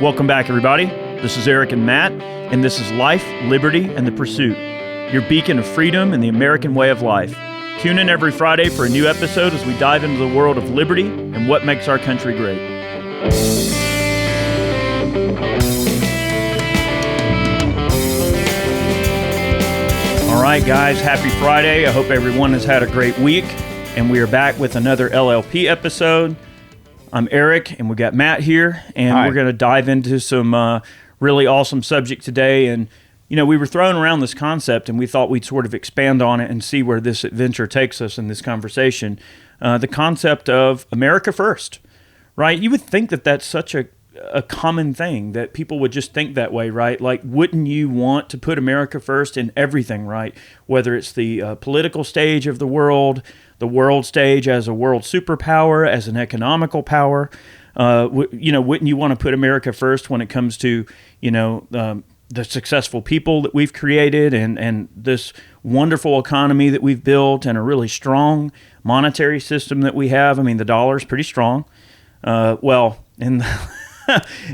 Welcome back, everybody. This is Eric and Matt, and this is Life, Liberty, and the Pursuit, your beacon of freedom and the American way of life. Tune in every Friday for a new episode as we dive into the world of liberty and what makes our country great. All right, guys, happy Friday. I hope everyone has had a great week, and we are back with another LLP episode. I'm Eric, and we got Matt here, and We're going to dive into some really awesome subject today. And, you know, we were throwing around this concept, and we thought we'd sort of expand on it and see where this adventure takes us in this conversation. The concept of America first, right? You would think that that's such a common thing, that people would just think that way, right? Like, wouldn't you want to put America first in everything, right? Whether it's the political stage of the world stage as a world superpower, as an economical power, wouldn't you want to put America first when it comes to, the successful people that we've created and this wonderful economy that we've built and a really strong monetary system that we have? I mean, the dollar's pretty strong. In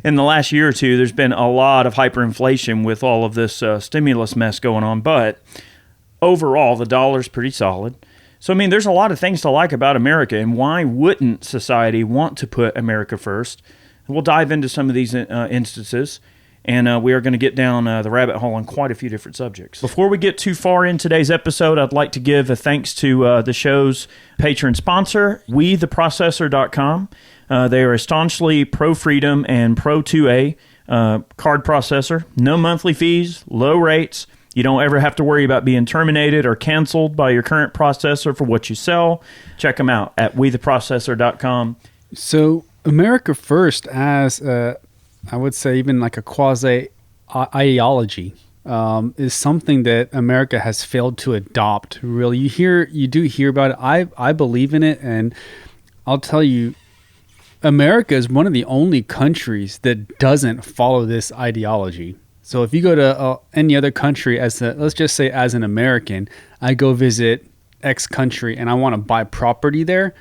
the last year or two, there's been a lot of hyperinflation with all of this stimulus mess going on, but overall, the dollar's pretty solid. So, I mean, there's a lot of things to like about America, and why wouldn't society want to put America first? We'll dive into some of these instances, and we are going to get down the rabbit hole on quite a few different subjects. Before we get too far in today's episode, I'd like to give a thanks to the show's patron sponsor, WeTheProcessor.com. They are a staunchly pro-freedom and pro-2A card processor. No monthly fees, low rates. You don't ever have to worry about being terminated or canceled by your current processor for what you sell. Check them out at WeTheProcessor.com. So America First, as I would say even like a quasi-ideology, is something that America has failed to adopt. Really, you do hear about it. I believe in it, and I'll tell you, America is one of the only countries that doesn't follow this ideology. So if you go to any other country, let's just say as an American, I go visit X country and I want to buy property there,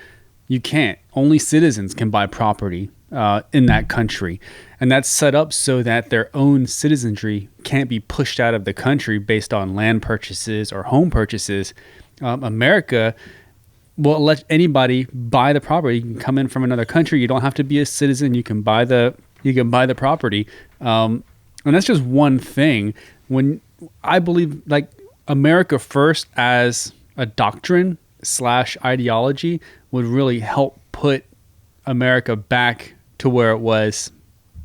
you can't. Only citizens can buy property in that country. And that's set up so that their own citizenry can't be pushed out of the country based on land purchases or home purchases. America will let anybody buy the property. You can come in from another country. You don't have to be a citizen. You can buy the property. And that's just one thing. When I believe like America First as a doctrine / ideology would really help put America back to where it was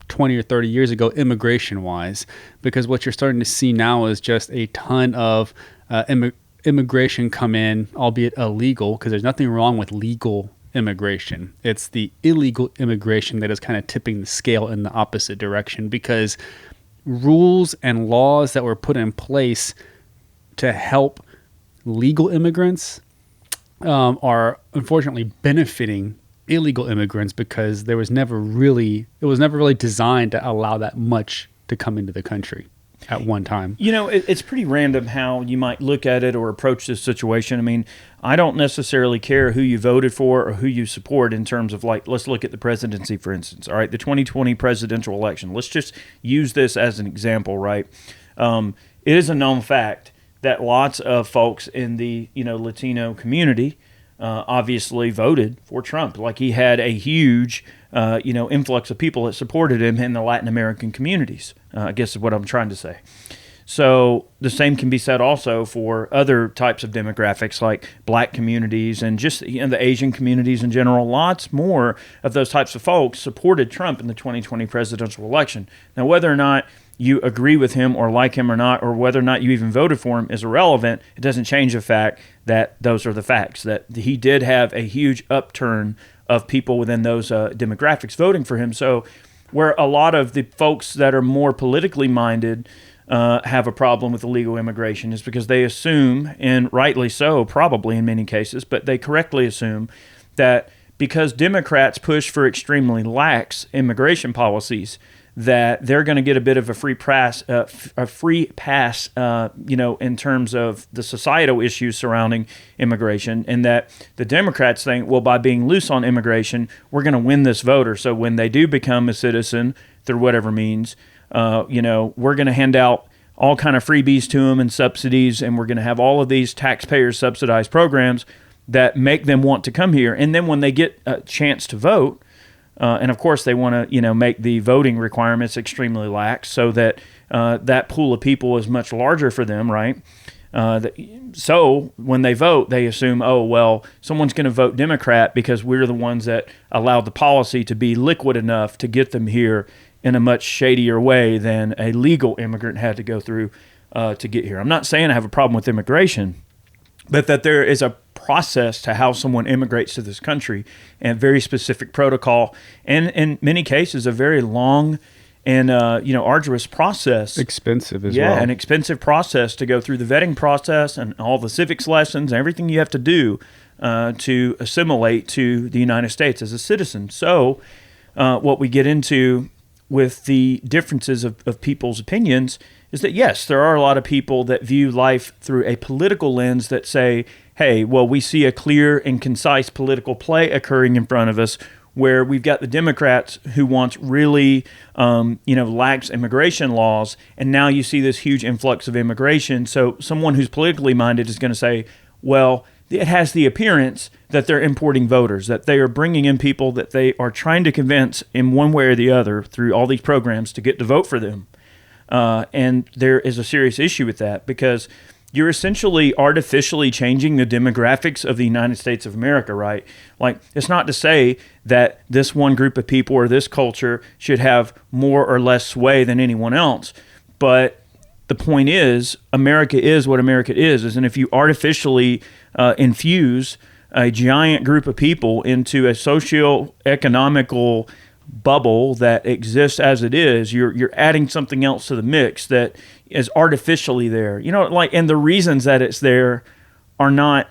20 or 30 years ago, immigration wise, because what you're starting to see now is just a ton of immigration come in, albeit illegal, because there's nothing wrong with legal immigration. It's the illegal immigration that is kind of tipping the scale in the opposite direction, because rules and laws that were put in place to help legal immigrants are unfortunately benefiting illegal immigrants, because it was never really designed to allow that much to come into the country at one time. You know, it's pretty random how you might look at it or approach this situation. I mean, I don't necessarily care who you voted for or who you support in terms of, like, let's look at the presidency, for instance. All right, the 2020 presidential election. Let's just use this as an example, right? It is a known fact that lots of folks in the, Latino community obviously voted for Trump. Like, he had a huge influx of people that supported him in the Latin American communities, I guess is what I'm trying to say. So the same can be said also for other types of demographics like black communities and just the Asian communities in general. Lots more of those types of folks supported Trump in the 2020 presidential election. Now, whether or not you agree with him or like him or not, or whether or not you even voted for him is irrelevant. It doesn't change the fact that those are the facts, that he did have a huge upturn of people within those demographics voting for him. So where a lot of the folks that are more politically minded have a problem with illegal immigration is because they assume, and rightly so probably in many cases, but they correctly assume that because Democrats push for extremely lax immigration policies, that they're going to get a bit of a free pass, in terms of the societal issues surrounding immigration, and that the Democrats think, well, by being loose on immigration, we're going to win this voter. So when they do become a citizen through whatever means, we're going to hand out all kind of freebies to them and subsidies, and we're going to have all of these taxpayer subsidized programs that make them want to come here. And then when they get a chance to vote, and of course they want to, make the voting requirements extremely lax so that that pool of people is much larger for them, right? So when they vote, they assume, oh, well, someone's going to vote Democrat because we're the ones that allowed the policy to be liquid enough to get them here in a much shadier way than a legal immigrant had to go through to get here. I'm not saying I have a problem with immigration, but that there is a process to how someone immigrates to this country, and very specific protocol, and in many cases a very long and arduous process. Expensive as well. well. Yeah, an expensive process to go through the vetting process and all the civics lessons and everything you have to do to assimilate to the United States as a citizen. So what we get into with the differences of people's opinions is that, yes, there are a lot of people that view life through a political lens that say, hey, well, we see a clear and concise political play occurring in front of us where we've got the Democrats who wants really, lax immigration laws, and now you see this huge influx of immigration. So someone who's politically minded is going to say, well, it has the appearance that they're importing voters, that they are bringing in people that they are trying to convince in one way or the other through all these programs to get to vote for them. And there is a serious issue with that because you're essentially artificially changing the demographics of the United States of America, right? Like, it's not to say that this one group of people or this culture should have more or less sway than anyone else, but the point is, America is what America is, and if you artificially infuse a giant group of people into a socio-economical bubble that exists as it is, you're adding something else to the mix that is artificially there. And the reasons that it's there are not,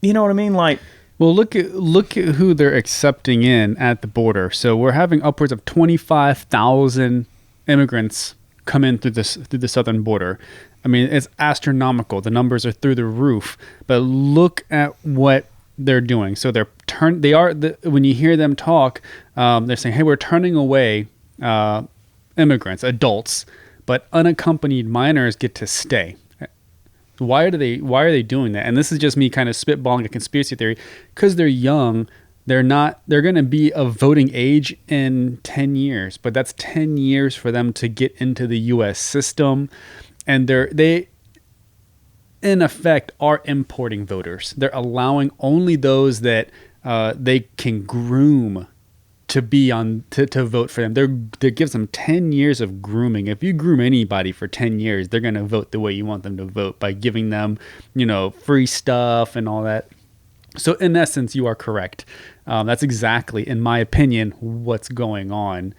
you know what I mean? Like, well, look at who they're accepting in at the border. So we're having upwards of 25,000 immigrants come in through the southern border. I mean, it's astronomical. The numbers are through the roof. But look at what they're doing. So when you hear them talk, they're saying, hey, we're turning away immigrants, adults, but unaccompanied minors get to stay. Why are they doing that? And this is just me kind of spitballing a conspiracy theory. Because they're young, they're going to be of voting age in 10 years, but that's 10 years for them to get into the U.S. system. And they in effect are importing voters. They're allowing only those that they can groom to be on to vote for them. They gives them 10 years of grooming. If you groom anybody for 10 years, they're going to vote the way you want them to vote by giving them, free stuff and all that. So in essence, you are correct. That's exactly, in my opinion, what's going on.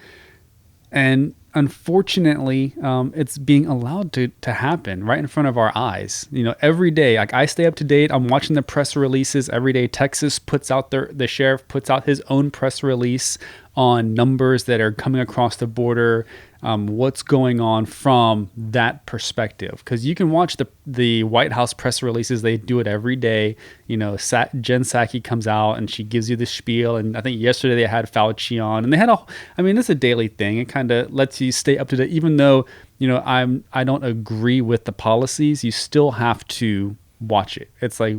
And unfortunately, it's being allowed to happen right in front of our eyes. Every day, like, I stay up to date. I'm watching the press releases every day. Texas puts out the sheriff puts out his own press release on numbers that are coming across the border, what's going on from that perspective. Because you can watch the White House press releases. They do it every day. Jen Psaki comes out and she gives you the spiel. And I think yesterday they had Fauci on. And they had it's a daily thing. It kind of lets you stay up to date. Even though, I don't agree with the policies, you still have to watch it. It's like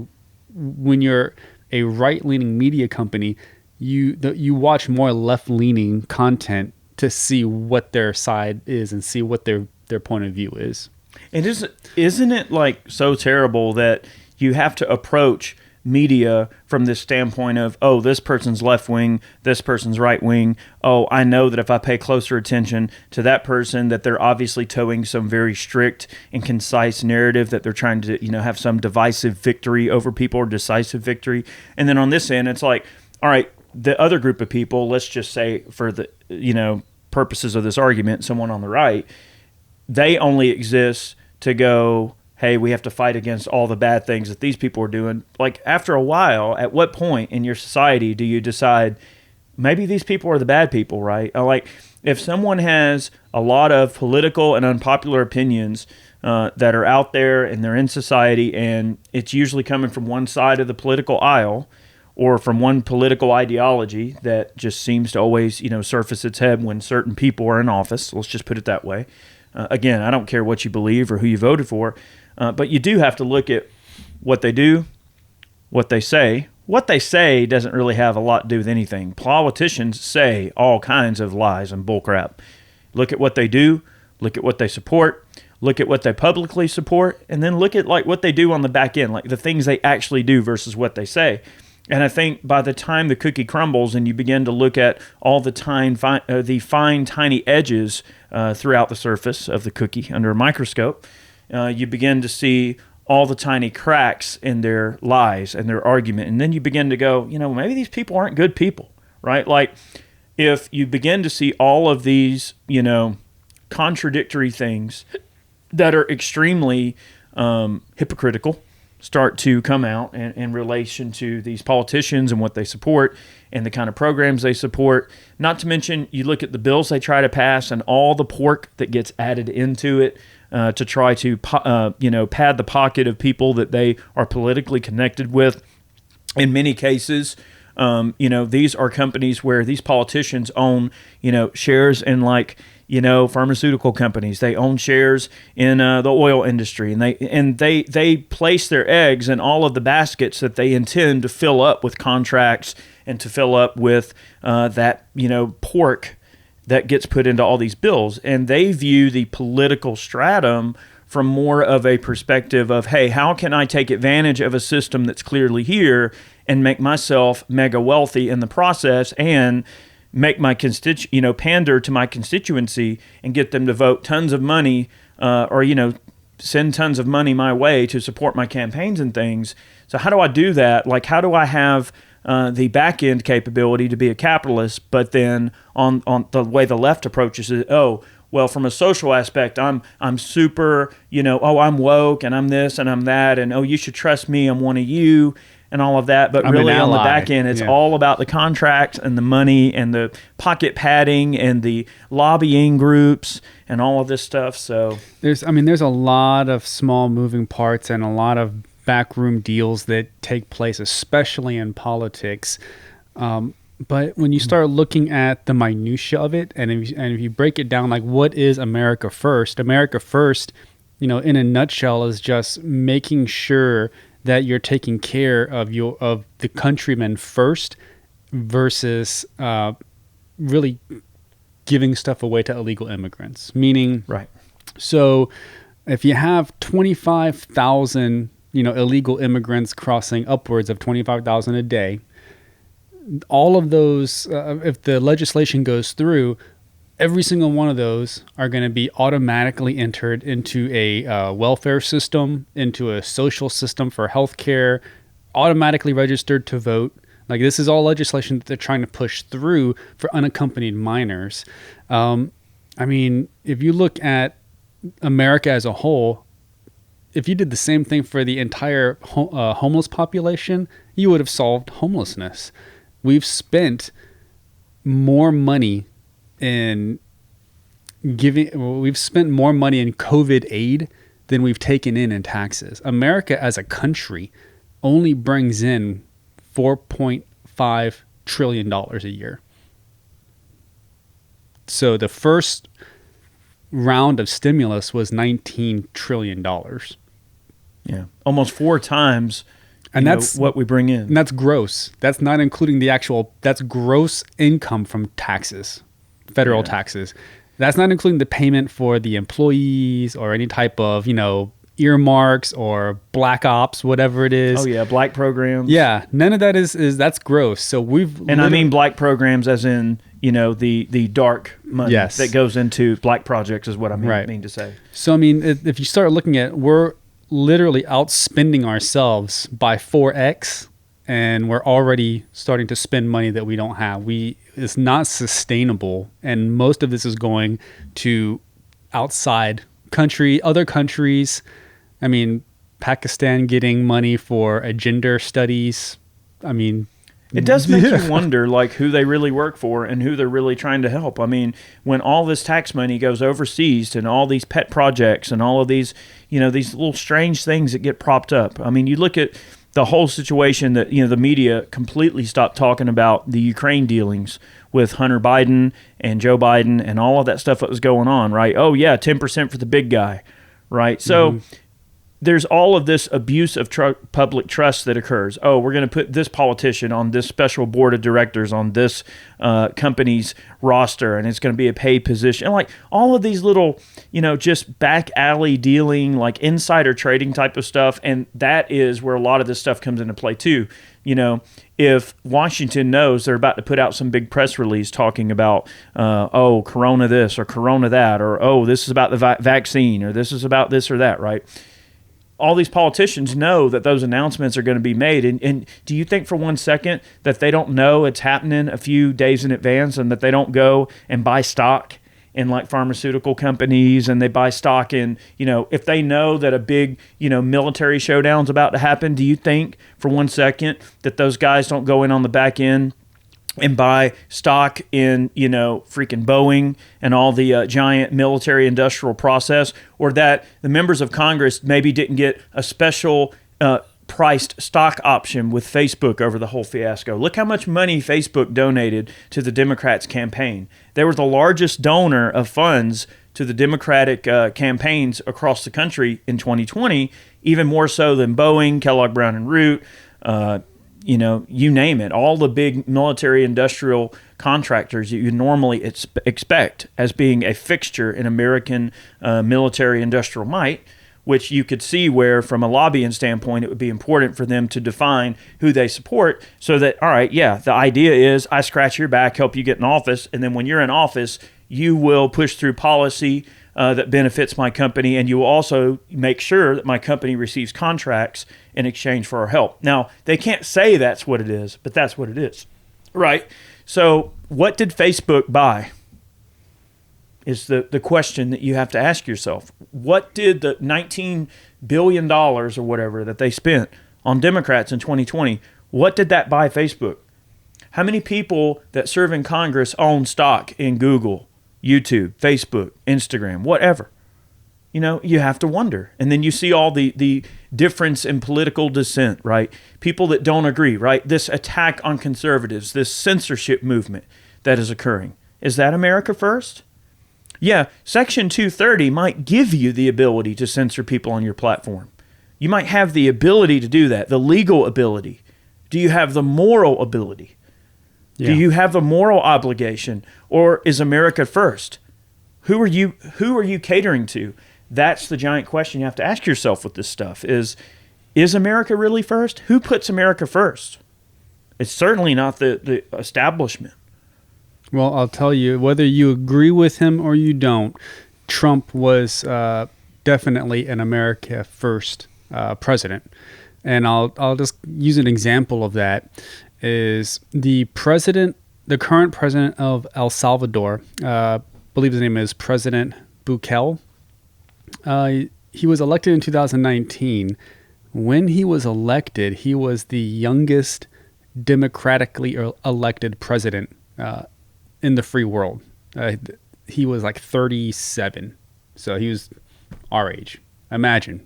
when you're a right-leaning media company, you watch more left-leaning content to see what their side is and see what their point of view is. And isn't it like so terrible that you have to approach media from this standpoint of, oh, this person's left wing, this person's right wing. Oh, I know that if I pay closer attention to that person, that they're obviously towing some very strict and concise narrative, that they're trying to, have some divisive victory over people or decisive victory. And then on this end, it's like, all right, the other group of people, let's just say for the, purposes of this argument, someone on the right, they only exist to go, hey, we have to fight against all the bad things that these people are doing. Like, after a while, at what point in your society do you decide maybe these people are the bad people, right? if someone has a lot of political and unpopular opinions that are out there and they're in society, and it's usually coming from one side of the political aisle or from one political ideology that just seems to always, surface its head when certain people are in office. Let's just put it that way. Again, I don't care what you believe or who you voted for, but you do have to look at what they do, what they say. What they say doesn't really have a lot to do with anything. Politicians say all kinds of lies and bullcrap. Look at what they do, look at what they support, look at what they publicly support, and then look at like what they do on the back end, like the things they actually do versus what they say. And I think by the time the cookie crumbles and you begin to look at all the fine, tiny edges throughout the surface of the cookie under a microscope, you begin to see all the tiny cracks in their lies and their argument. And then you begin to go, maybe these people aren't good people, right? Like if you begin to see all of these, contradictory things that are extremely hypocritical start to come out in relation to these politicians and what they support and the kind of programs they support. Not to mention, you look at the bills they try to pass and all the pork that gets added into it to try to, pad the pocket of people that they are politically connected with. In many cases, these are companies where these politicians own, shares in pharmaceutical companies. They own shares in the oil industry, and they place their eggs in all of the baskets that they intend to fill up with contracts and to fill up with that pork that gets put into all these bills. And they view the political stratum from more of a perspective of, hey, how can I take advantage of a system that's clearly here and make myself mega wealthy in the process and make my pander to my constituency and get them to vote tons of money or send tons of money my way to support my campaigns and things. So how do I do that? Like, how do I have the back end capability to be a capitalist, but then on the way the left approaches it, well, from a social aspect, I'm super, I'm woke and I'm this and I'm that, and you should trust me, I'm one of you, and all of that. But really on the back end, it's all about the contracts and the money and the pocket padding and the lobbying groups and all of this stuff. So there's a lot of small moving parts and a lot of backroom deals that take place, especially in politics. But when you start looking at the minutia of it, and if you break it down, like what is America First? America First, in a nutshell, is just making sure that you're taking care of the countrymen first, versus really giving stuff away to illegal immigrants. Meaning, right. So if you have 25,000, illegal immigrants crossing upwards of 25,000 a day, all of those, if the legislation goes through, every single one of those are going to be automatically entered into a welfare system, into a social system for healthcare, automatically registered to vote. Like, this is all legislation that they're trying to push through for unaccompanied minors. If you look at America as a whole, if you did the same thing for the entire homeless population, you would have solved homelessness. We've spent more money in COVID aid than we've taken in taxes. America as a country only brings in $4.5 trillion a year. So the first round of stimulus was $19 trillion. Yeah, almost 4 times. And that's what we bring in. And that's gross. That's not including that's gross income from taxes, federal taxes. That's not including the payment for the employees or any type of, earmarks or black ops, whatever it is. Oh yeah, black programs. Yeah, none of that is that's gross. So I mean black programs as in, the dark money that goes into black projects is what I mean to say. So if you start looking at, we're literally outspending ourselves by 4x, and we're already starting to spend money that we don't have. It's not sustainable, and most of this is going to other countries. Pakistan getting money for gender studies. It does make you wonder, like, who they really work for and who they're really trying to help. I mean, when all this tax money goes overseas and all these pet projects and all of these, these little strange things that get propped up. I mean, you look at the whole situation that, the media completely stopped talking about the Ukraine dealings with Hunter Biden and Joe Biden and all of that stuff that was going on, right? Oh, yeah, 10% for the big guy, right? So there's all of this abuse of public trust that occurs. Oh, we're going to put this politician on this special board of directors on this company's roster, and it's going to be a paid position. And like all of these little, just back alley dealing, like insider trading type of stuff. And that is where a lot of this stuff comes into play too. If Washington knows they're about to put out some big press release talking about, Corona this or Corona that, or, this is about the vaccine, or this is about this or that, right? All these politicians know that those announcements are going to be made. And do you think for 1 second that they don't know it's happening a few days in advance and that they don't go and buy stock in like pharmaceutical companies and they buy stock in, if they know that a big, military showdown's about to happen, do you think for 1 second that those guys don't go in on the back end and buy stock in, freaking Boeing and all the giant military industrial process, or that the members of Congress maybe didn't get a special priced stock option with Facebook over the whole fiasco? Look how much money Facebook donated to the Democrats' campaign. They were the largest donor of funds to the Democratic campaigns across the country in 2020, even more so than Boeing, Kellogg Brown and Root, you name it, all the big military industrial contractors that you normally expect as being a fixture in American military industrial might, which you could see where from a lobbying standpoint, it would be important for them to define who they support so that, all right, yeah, the idea is I scratch your back, help you get in office, and then when you're in office, you will push through policy that benefits my company, and you will also make sure that my company receives contracts in exchange for our help. Now, they can't say that's what it is, but that's what it is, right? So what did Facebook buy is the question that you have to ask yourself. What did the $19 billion or whatever that they spent on Democrats in 2020, what did that buy Facebook? How many people that serve in Congress own stock in Google, YouTube, Facebook, Instagram, whatever? You have to wonder. And then you see all the difference in political dissent, right? People that don't agree, right? This attack on conservatives, this censorship movement that is occurring. Is that America first? Yeah, Section 230 might give you the ability to censor people on your platform. You might have the ability to do that, the legal ability. Do you have the moral ability? Yeah. Do you have the moral obligation, or is America first? Who are you catering to? That's the giant question you have to ask yourself with this stuff. Is America really first? Who puts America first? It's certainly not the establishment. Well, I'll tell you, whether you agree with him or you don't, Trump was definitely an America first president. And I'll just use an example of that. Is the current president of El Salvador, I believe his name is President Bukele. He was elected in 2019. When he was elected, he was the youngest democratically elected president in the free world. He was like 37. So he was our age. Imagine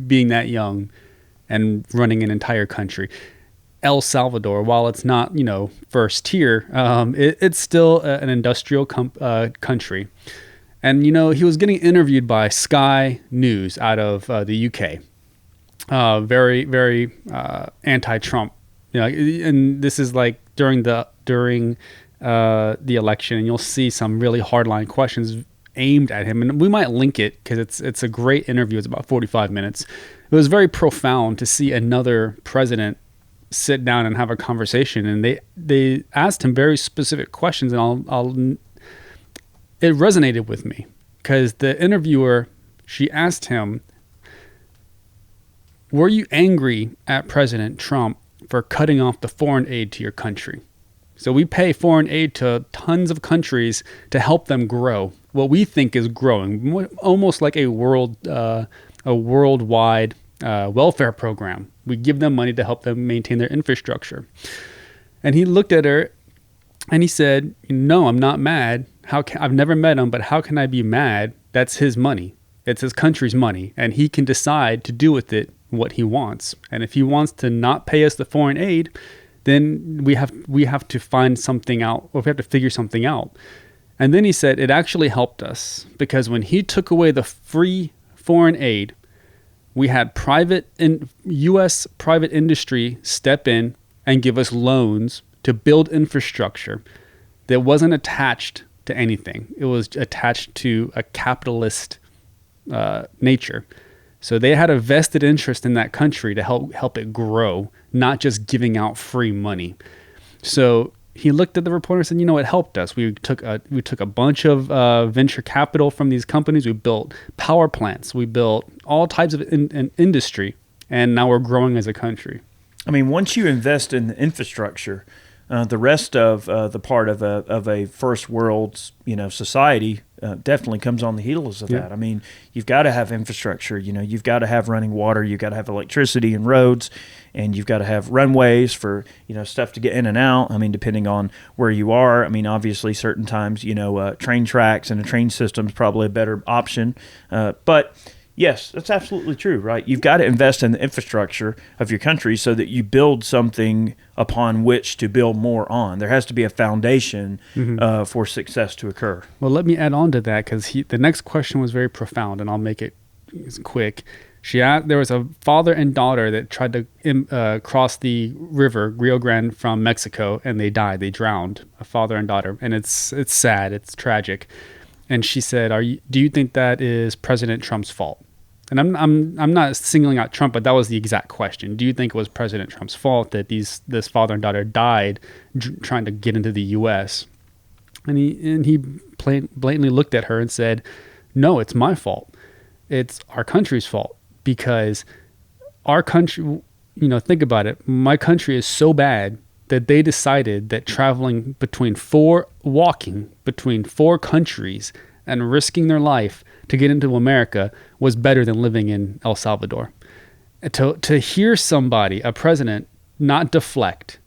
being that young and running an entire country. El Salvador, while it's not, first tier, it's still an industrial country. And, he was getting interviewed by Sky News out of the UK. Very, very anti-Trump. And this is like during the election, and you'll see some really hardline questions aimed at him. And we might link it because it's a great interview. It's about 45 minutes. It was very profound to see another president sit down and have a conversation, and they asked him very specific questions, and it resonated with me because the interviewer, she asked him, were you angry at President Trump for cutting off the foreign aid to your country? So we pay foreign aid to tons of countries to help them grow what we think is growing, almost like a worldwide welfare program. We give them money to help them maintain their infrastructure. And he looked at her and he said, no, I'm not mad. I've never met him, but how can I be mad? That's his money. It's his country's money, and he can decide to do with it what he wants. And if he wants to not pay us the foreign aid, then we have to find something out, or we have to figure something out. And then he said it actually helped us, because when he took away the free foreign aid, we had U.S. private industry step in and give us loans to build infrastructure that wasn't attached to anything. It was attached to a capitalist nature. So they had a vested interest in that country to help it grow, not just giving out free money. So he looked at the reporter and said, it helped us. We took a bunch of venture capital from these companies. We built power plants. We built all types of industry, and now we're growing as a country. I mean, once you invest in the infrastructure, the rest of the part of a first world, society definitely comes on the heels of that. I mean, you've got to have infrastructure. You've got to have running water. You've got to have electricity and roads, and you've got to have runways for stuff to get in and out. I mean, depending on where you are. I mean, obviously, certain times train tracks and a train system is probably a better option, but. Yes, that's absolutely true, right? You've got to invest in the infrastructure of your country so that you build something upon which to build more on. There has to be a foundation for success to occur. Well, let me add on to that, because the next question was very profound, and I'll make it quick. There was a father and daughter that tried to cross the river, Rio Grande, from Mexico, and they died. They drowned, a father and daughter, and it's sad. It's tragic. And she said, do you think that is President Trump's fault? And I'm not singling out Trump, but that was the exact question. Do you think it was President Trump's fault that this father and daughter died trying to get into the U.S.? And he blatantly looked at her and said, no, it's my fault. It's our country's fault, because our country, think about it. My country is so bad that they decided that walking between four countries and risking their life to get into America was better than living in El Salvador. To hear somebody, a president, not deflect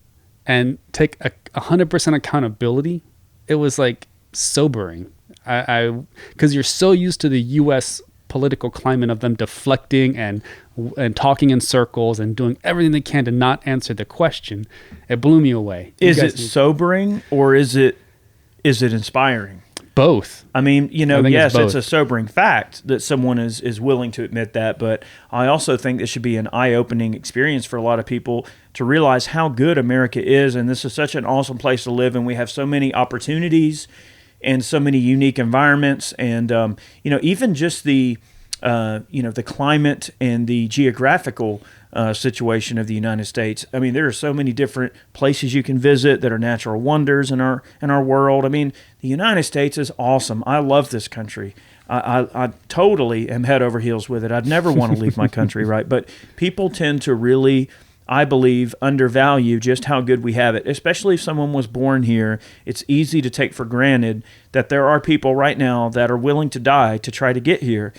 and take 100% accountability, it was like sobering. Because you're so used to the U.S. political climate of them deflecting and talking in circles and doing everything they can to not answer the question. It blew me away. Is it sobering, or is it inspiring? Both. I mean, yes, it's a sobering fact that someone is willing to admit that, but I also think this should be an eye-opening experience for a lot of people to realize how good America is, and this is such an awesome place to live, and we have so many opportunities and so many unique environments, and even just the climate and the geographical situation of the United States. I mean, there are so many different places you can visit that are natural wonders in our world. I mean, the United States is awesome. I love this country. I totally am head over heels with it. I'd never want to leave my country, right? But people tend to really, I believe, undervalue just how good we have it, especially if someone was born here. It's easy to take for granted that there are people right now that are willing to die to try to get here.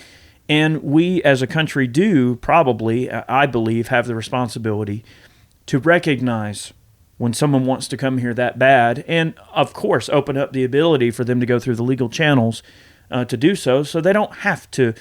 And we as a country do probably, I believe, have the responsibility to recognize when someone wants to come here that bad, and of course open up the ability for them to go through the legal channels to do so they don't have to,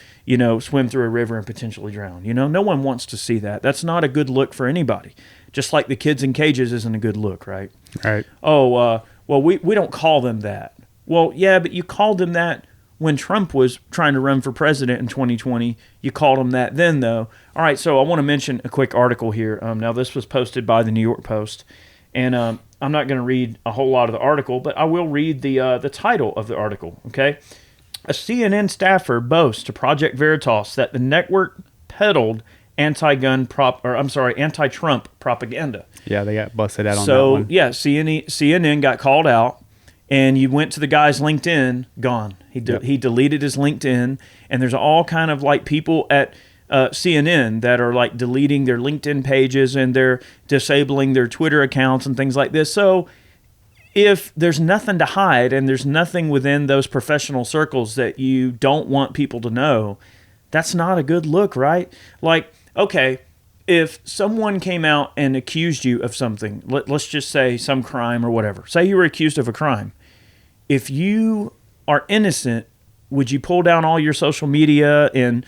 swim through a river and potentially drown. No one wants to see that. That's not a good look for anybody. Just like the kids in cages isn't a good look, right? Right. Oh, well, we don't call them that. Well, yeah, but you called them that when Trump was trying to run for president in 2020. You called him that then, though. All right, so I want to mention a quick article here. Now, this was posted by the New York Post, and I'm not going to read a whole lot of the article, but I will read the title of the article, okay? A CNN staffer boasts to Project Veritas that the network peddled anti-Trump propaganda. Yeah, they got busted out on that So, one. yeah, CNN got called out, and you went to the guy's LinkedIn, gone. He deleted his LinkedIn, and there's all kind of like people at CNN that are like deleting their LinkedIn pages, and they're disabling their Twitter accounts and things like this. So if there's nothing to hide and there's nothing within those professional circles that you don't want people to know, that's not a good look, right? Like, okay, if someone came out and accused you of something, let's just say some crime or whatever. Say you were accused of a crime. If you are innocent, would you pull down all your social media and,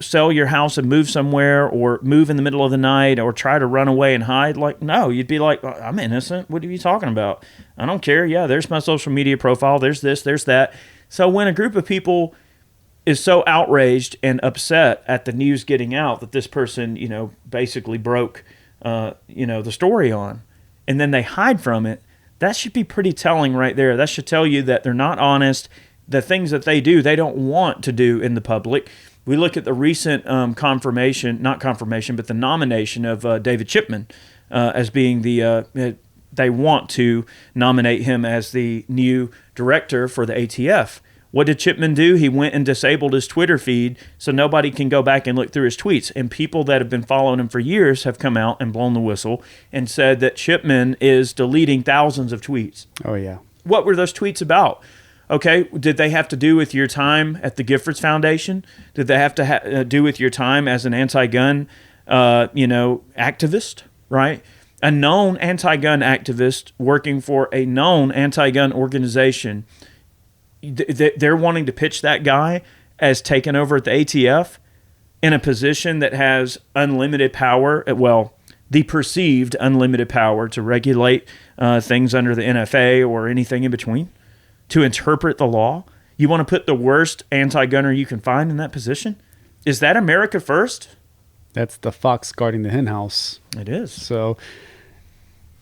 sell your house and move somewhere, or move in the middle of the night, or try to run away and hide? Like, no, you'd be like, I'm innocent. What are you talking about? I don't care. Yeah, there's my social media profile. There's this, there's that. So when a group of people is so outraged and upset at the news getting out that this person, basically broke, the story on, and then they hide from it, that should be pretty telling right there. That should tell you that they're not honest. The things that they do, they don't want to do in the public. We look at the recent the nomination of David Chipman as being they want to nominate him as the new director for the ATF. What did Chipman do? He went and disabled his Twitter feed so nobody can go back and look through his tweets. And people that have been following him for years have come out and blown the whistle and said that Chipman is deleting thousands of tweets. Oh, yeah. What were those tweets about? Okay, did they have to do with your time at the Giffords Foundation? Did they have to do with your time as an anti-gun, activist, right? A known anti-gun activist working for a known anti-gun organization. They're wanting to pitch that guy as taking over at the ATF in a position that has unlimited power, the perceived unlimited power to regulate things under the NFA or anything in between, to interpret the law. You want to put the worst anti-gunner you can find in that position? Is that America first? That's the fox guarding the hen house. It is. So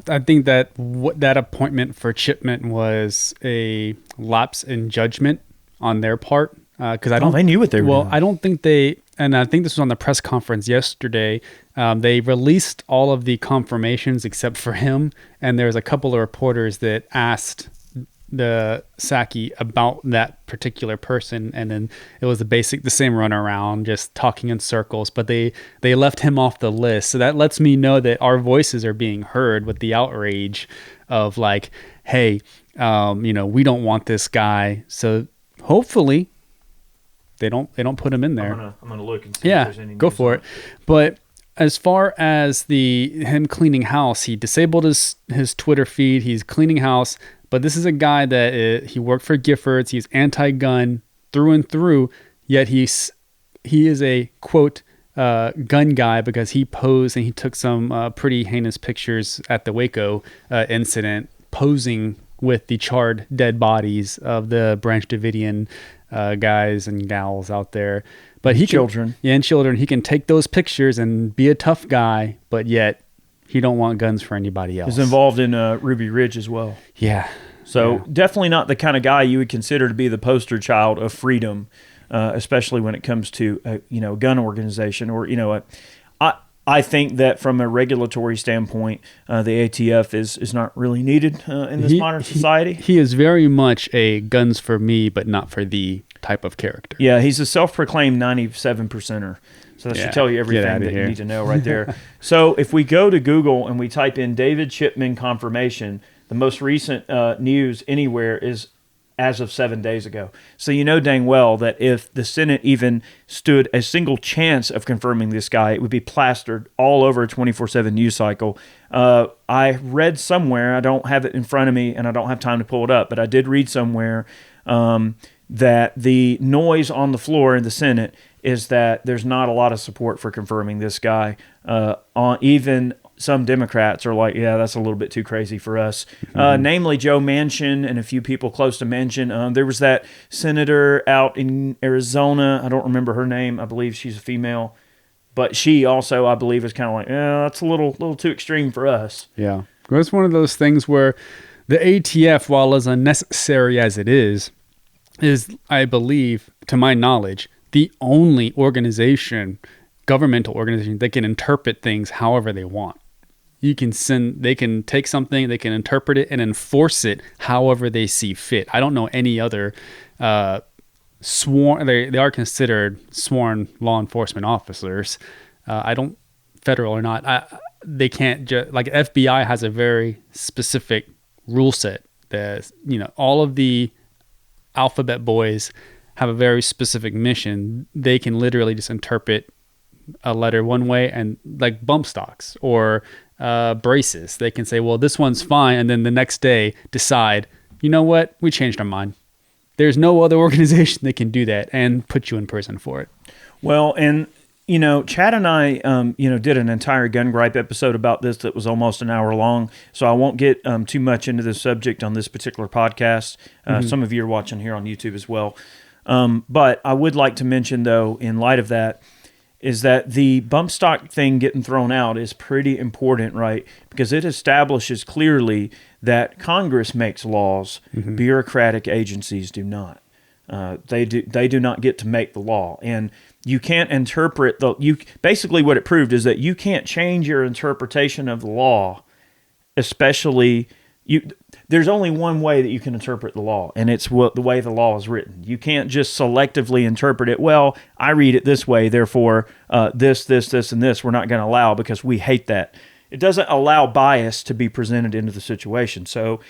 I think that that appointment for Chipman was a lapse in judgment on their part. Because they knew what they were doing. I don't think and I think this was on the press conference yesterday. They released all of the confirmations except for him. And there's a couple of reporters that asked the Psaki about that particular person, and then it was the same runaround, just talking in circles, but they left him off the list. So that lets me know that our voices are being heard with the outrage of like, hey, we don't want this guy. So hopefully they don't put him in there. I'm gonna look and see if there's any go news for on it. But as far as him cleaning house, he disabled his Twitter feed. He's cleaning house. But this is a guy that he worked for Giffords. He's anti-gun through and through. Yet he is a quote gun guy because he posed and he took some pretty heinous pictures at the Waco incident, posing with the charred dead bodies of the Branch Davidian guys and gals out there. But children. He can take those pictures and be a tough guy, but yet he don't want guns for anybody else. He's involved in Ruby Ridge as well. Yeah. So definitely not the kind of guy you would consider to be the poster child of freedom, especially when it comes to a gun organization or I think that from a regulatory standpoint, the ATF is not really needed in this modern society. He is very much a guns for me, but not for thee type of character. Yeah, he's a self-proclaimed 97%er. So that should tell you everything that you need to know right there. So if we go to Google and we type in David Chipman confirmation, the most recent news anywhere is as of 7 days ago. So you know dang well that if the Senate even stood a single chance of confirming this guy, it would be plastered all over a 24/7 news cycle. I read somewhere, I don't have it in front of me and I don't have time to pull it up, but I did read somewhere that the noise on the floor in the Senate is that there's not a lot of support for confirming this guy. Even some Democrats are like, yeah, that's a little bit too crazy for us. Namely Joe Manchin and a few people close to Manchin. There was that senator out in Arizona. I don't remember her name. I believe she's a female. But she also, I believe, is kind of like, yeah, that's a little too extreme for us. Yeah. It's one of those things where the ATF, while as unnecessary as it is, I believe, to my knowledge, the only governmental organization that can interpret things however they want. They can take something, they can interpret it and enforce it however they see fit. I don't know any other sworn. They are considered sworn law enforcement officers. Federal or not. They can't just like FBI has a very specific rule set. All of the alphabet boys have a very specific mission. They can literally just interpret a letter one way, and like bump stocks or braces, they can say, well, this one's fine, and then the next day decide, you know what, we changed our mind. There's no other organization that can do that and put you in prison for it. Well, and Chad and I, did an entire gun gripe episode about this that was almost an hour long. So I won't get too much into the subject on this particular podcast. Some of you are watching here on YouTube as well. But I would like to mention, though, in light of that, is that the bump stock thing getting thrown out is pretty important, right? Because it establishes clearly that Congress makes laws, bureaucratic agencies do not. They do not get to make the law, and you can't interpret basically what it proved is that you can't change your interpretation of the law, especially there's only one way that you can interpret the law, and it's the way the law is written. You can't just selectively interpret it. Well, I read it this way, therefore this, and this we're not going to allow because we hate that. It doesn't allow bias to be presented into the situation. So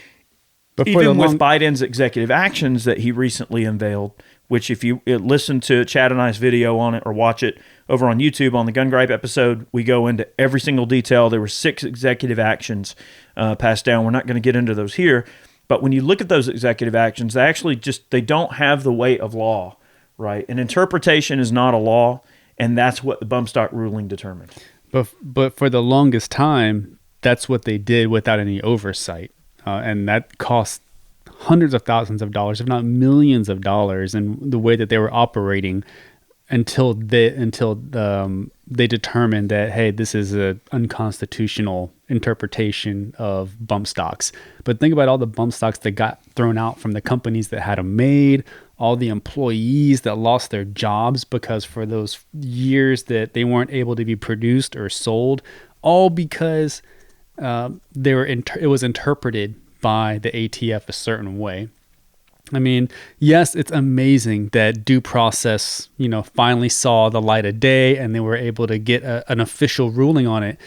even with Biden's executive actions that he recently unveiled, which if you listen to Chad and I's video on it or watch it over on YouTube on the Gun Gripe episode, we go into every single detail. There were 6 executive actions passed down. We're not going to get into those here. But when you look at those executive actions, they actually they don't have the weight of law, right? An interpretation is not a law, and that's what the bump stock ruling determined. But for the longest time, that's what they did without any oversight. And that cost hundreds of thousands of dollars, if not millions of dollars, in the way that they were operating until they determined that, hey, this is an unconstitutional interpretation of bump stocks. But think about all the bump stocks that got thrown out from the companies that had them made, all the employees that lost their jobs because for those years that they weren't able to be produced or sold, all because it was interpreted by the ATF a certain way. I mean, yes, it's amazing that due process, finally saw the light of day and they were able to get an official ruling on it.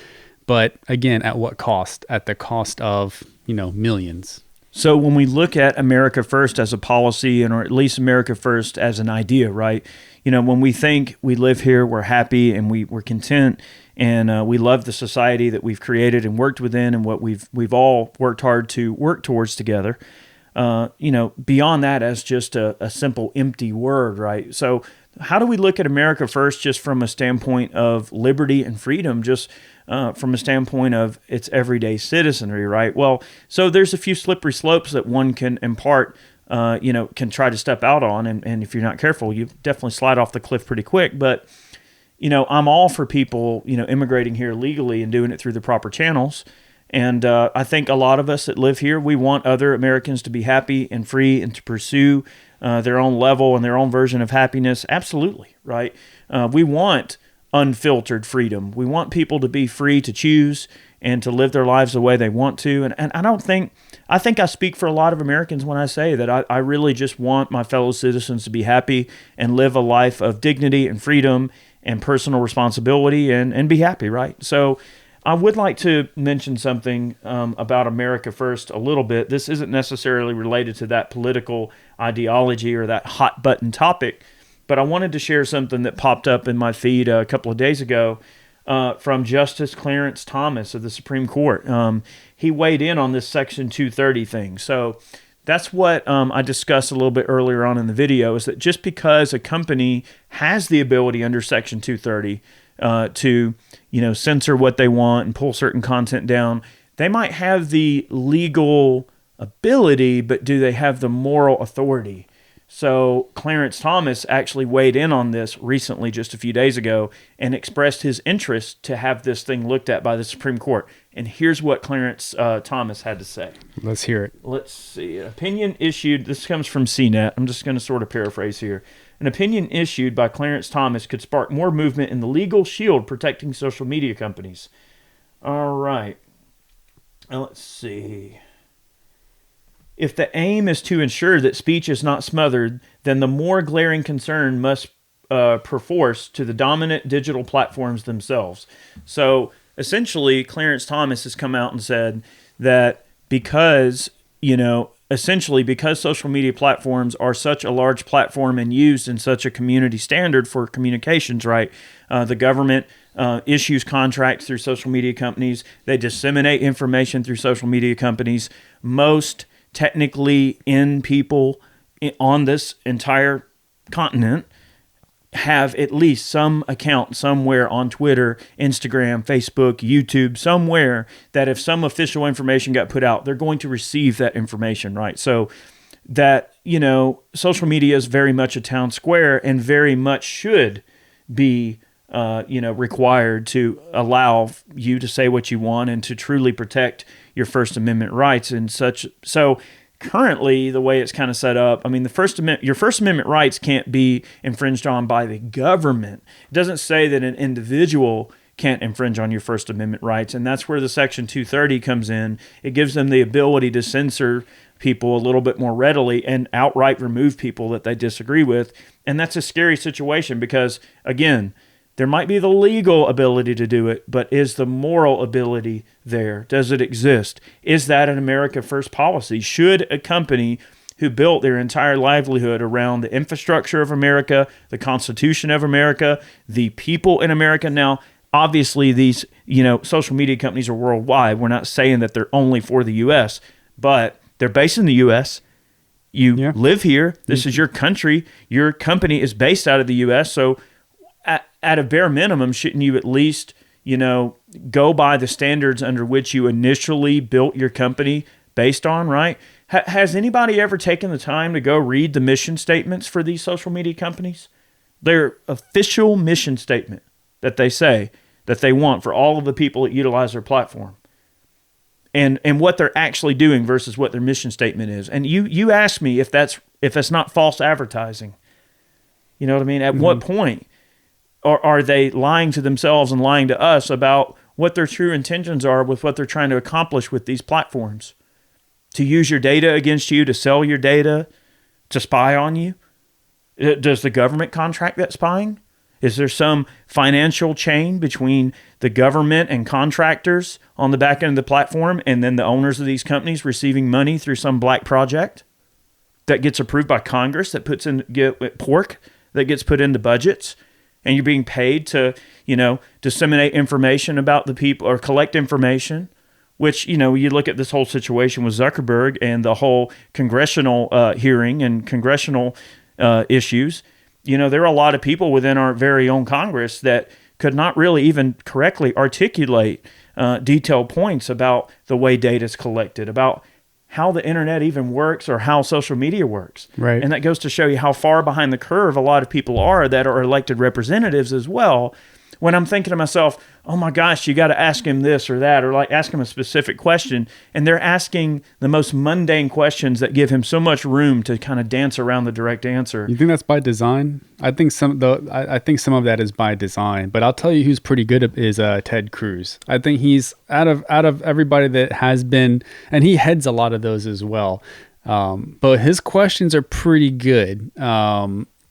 But again, at what cost? At the cost of, millions. So when we look at America First as a policy, or at least America First as an idea, right? When we think we live here, we're happy and we're content, and we love the society that we've created and worked within, and what we've all worked hard to work towards together. Beyond that as just a simple empty word, right? So how do we look at America First just from a standpoint of liberty and freedom, just from a standpoint of its everyday citizenry, right? Well, so there's a few slippery slopes that one can impart, can try to step out on, and if you're not careful, you definitely slide off the cliff pretty quick. But I'm all for people, immigrating here legally and doing it through the proper channels. And I think a lot of us that live here, we want other Americans to be happy and free and to pursue their own level and their own version of happiness. Absolutely, right? We want unfiltered freedom. We want people to be free to choose and to live their lives the way they want to. And I think I speak for a lot of Americans when I say that I really just want my fellow citizens to be happy and live a life of dignity and freedom and personal responsibility and be happy, right? So I would like to mention something about America First a little bit. This isn't necessarily related to that political ideology or that hot button topic, but I wanted to share something that popped up in my feed a couple of days ago from Justice Clarence Thomas of the Supreme Court. He weighed in on this Section 230 thing. So that's what I discussed a little bit earlier on in the video, is that just because a company has the ability under Section 230 to censor what they want and pull certain content down, they might have the legal ability, but do they have the moral authority? So Clarence Thomas actually weighed in on this recently, just a few days ago, and expressed his interest to have this thing looked at by the Supreme Court. And here's what Clarence Thomas had to say. Let's hear it. Let's see. An opinion issued, this comes from CNET. I'm just going to sort of paraphrase here. An opinion issued by Clarence Thomas could spark more movement in the legal shield protecting social media companies. All right. Let's see. If the aim is to ensure that speech is not smothered, then the more glaring concern must perforce to the dominant digital platforms themselves. So essentially, Clarence Thomas has come out and said that because, essentially, because social media platforms are such a large platform and used in such a community standard for communications, right? The government issues contracts through social media companies. They disseminate information through social media companies. Most technically in people on this entire continent have at least some account somewhere on Twitter, Instagram, Facebook, YouTube, somewhere that if some official information got put out, they're going to receive that information, right? So that, social media is very much a town square and very much should be, required to allow you to say what you want and to truly protect your First Amendment rights and such. So currently, the way it's kind of set up, I mean, your First Amendment rights can't be infringed on by the government. It doesn't say that an individual can't infringe on your First Amendment rights, and that's where the Section 230 comes in. It gives them the ability to censor people a little bit more readily and outright remove people that they disagree with, and that's a scary situation because, again, there might be the legal ability to do it, but is the moral ability there? Does it exist? Is that an America First policy? Should a company who built their entire livelihood around the infrastructure of America, the Constitution of America, the people in America? Now, obviously, these social media companies are worldwide. We're not saying that they're only for the U.S., but they're based in the U.S. You live here. This is your country. Your company is based out of the U.S., so at a bare minimum, shouldn't you at least, go by the standards under which you initially built your company based on, right? Has anybody ever taken the time to go read the mission statements for these social media companies? Their official mission statement that they say that they want for all of the people that utilize their platform. And what they're actually doing versus what their mission statement is. And you ask me if that's not false advertising. You know what I mean? At what point are they lying to themselves and lying to us about what their true intentions are with what they're trying to accomplish with these platforms? To use your data against you, to sell your data, to spy on you? Does the government contract that spying? Is there some financial chain between the government and contractors on the back end of the platform and then the owners of these companies receiving money through some black project that gets approved by Congress that puts in pork that gets put into budgets? And you're being paid to, disseminate information about the people or collect information, which, you look at this whole situation with Zuckerberg and the whole congressional hearing and congressional issues. There are a lot of people within our very own Congress that could not really even correctly articulate detailed points about the way data is collected, about how the internet even works or how social media works. Right. And that goes to show you how far behind the curve a lot of people are that are elected representatives as well. When I'm thinking to myself, oh my gosh, you got to ask him this or that, or like ask him a specific question. And they're asking the most mundane questions that give him so much room to kind of dance around the direct answer. You think that's by design? I think some of that is by design. But I'll tell you who's pretty good is Ted Cruz. I think he's out of everybody that has been, and he heads a lot of those as well. But his questions are pretty good.